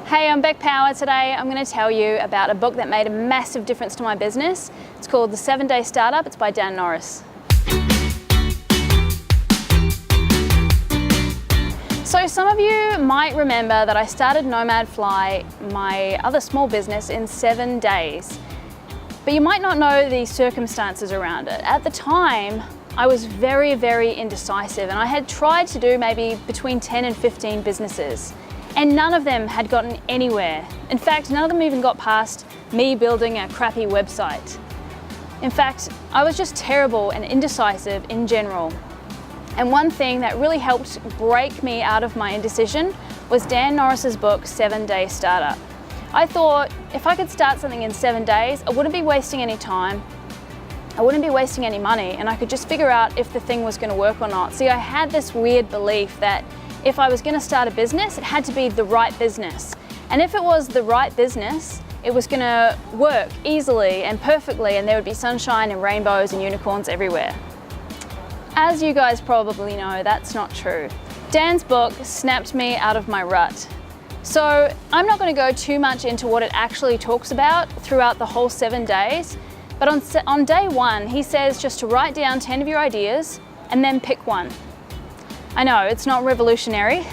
Hey, I'm Beck Power. Today I'm going to tell you about a book that made a massive difference to my business. It's called The 7-Day Startup. It's by Norris. So some of you might remember that I started Nomad Fly, my other small business, in 7 days. But you might not know the circumstances around it. At the time, I was very, very indecisive, and I had tried to do maybe between 10 and 15 businesses. And none of them had gotten anywhere. In fact, none of them even got past me building a crappy website. In fact, I was just terrible and indecisive in general. And one thing that really helped break me out of my indecision was Norris's book, 7-Day Startup. I thought if I could start something in 7 days, I wouldn't be wasting any time, I wouldn't be wasting any money, and I could just figure out if the thing was going to work or not. See, I had this weird belief that if I was going to start a business, it had to be the right business. And if it was the right business, it was going to work easily and perfectly, and there would be sunshine and rainbows and unicorns everywhere. As you guys probably know, that's not true. Dan's book snapped me out of my rut. So I'm not going to go too much into what it actually talks about throughout the whole 7 days, but on day one, he says just to write down 10 of your ideas and then pick one. I know, it's not revolutionary,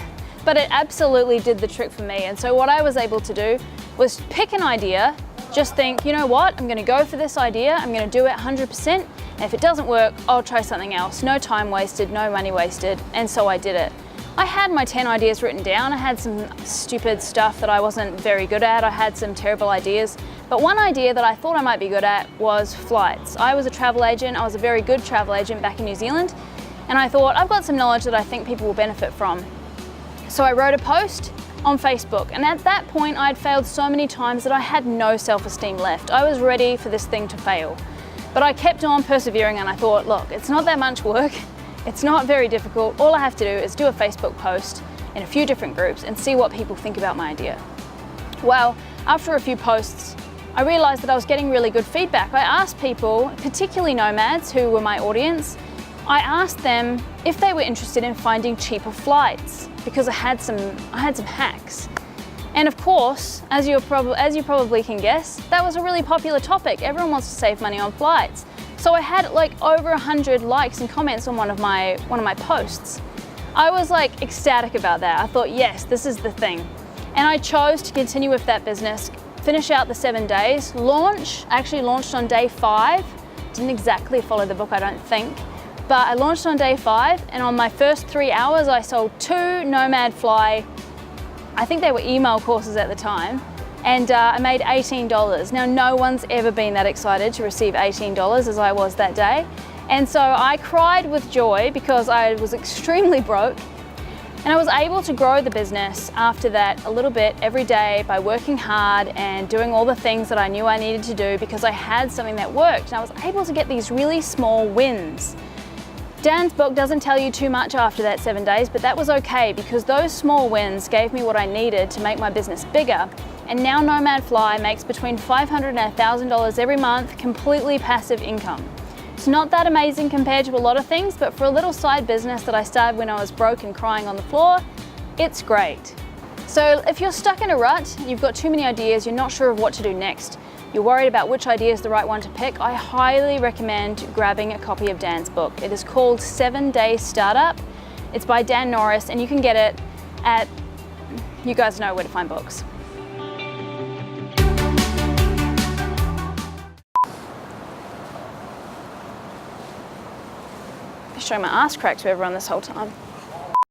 but it absolutely did the trick for me. And so what I was able to do was pick an idea, just think, you know what, I'm going to go for this idea, I'm going to do it 100%, and if it doesn't work, I'll try something else. No time wasted, no money wasted, and so I did it. I had my 10 ideas written down. I had some stupid stuff that I wasn't very good at. I had some terrible ideas, but one idea that I thought I might be good at was flights. I was a travel agent. I was a very good travel agent back in New Zealand. And I thought, I've got some knowledge that I think people will benefit from. So I wrote a post on Facebook, and at that point I'd failed so many times that I had no self-esteem left. I was ready for this thing to fail. But I kept on persevering, and I thought, look, it's not that much work, it's not very difficult. All I have to do is do a Facebook post in a few different groups and see what people think about my idea. Well, after a few posts, I realized that I was getting really good feedback. I asked people, particularly nomads who were my audience, I asked them if they were interested in finding cheaper flights because I had some hacks. And of course, as you probably can guess, that was a really popular topic. Everyone wants to save money on flights. So I had like over 100 likes and comments on one of my posts. I was like ecstatic about that. I thought, yes, this is the thing. And I chose to continue with that business, finish out the 7 days, actually launched on day 5. Didn't exactly follow the book, I don't think. But I launched on day 5, and on my first 3 hours, I sold 2 Nomad Fly, I think they were email courses at the time, and I made $18. Now, no one's ever been that excited to receive $18 as I was that day. And so I cried with joy because I was extremely broke, and I was able to grow the business after that a little bit every day by working hard and doing all the things that I knew I needed to do because I had something that worked, and I was able to get these really small wins. Dan's book doesn't tell you too much after that 7 days, but that was okay because those small wins gave me what I needed to make my business bigger. And now Nomad Fly makes between $500 and $1,000 every month, completely passive income. It's not that amazing compared to a lot of things, but for a little side business that I started when I was broke and crying on the floor, it's great. So if you're stuck in a rut, you've got too many ideas, you're not sure of what to do next, you're worried about which idea is the right one to pick, I highly recommend grabbing a copy of Dan's book. It is called 7-Day Startup. It's by Norris, and you can get it at, you guys know where to find books. Showing my ass crack to everyone this whole time.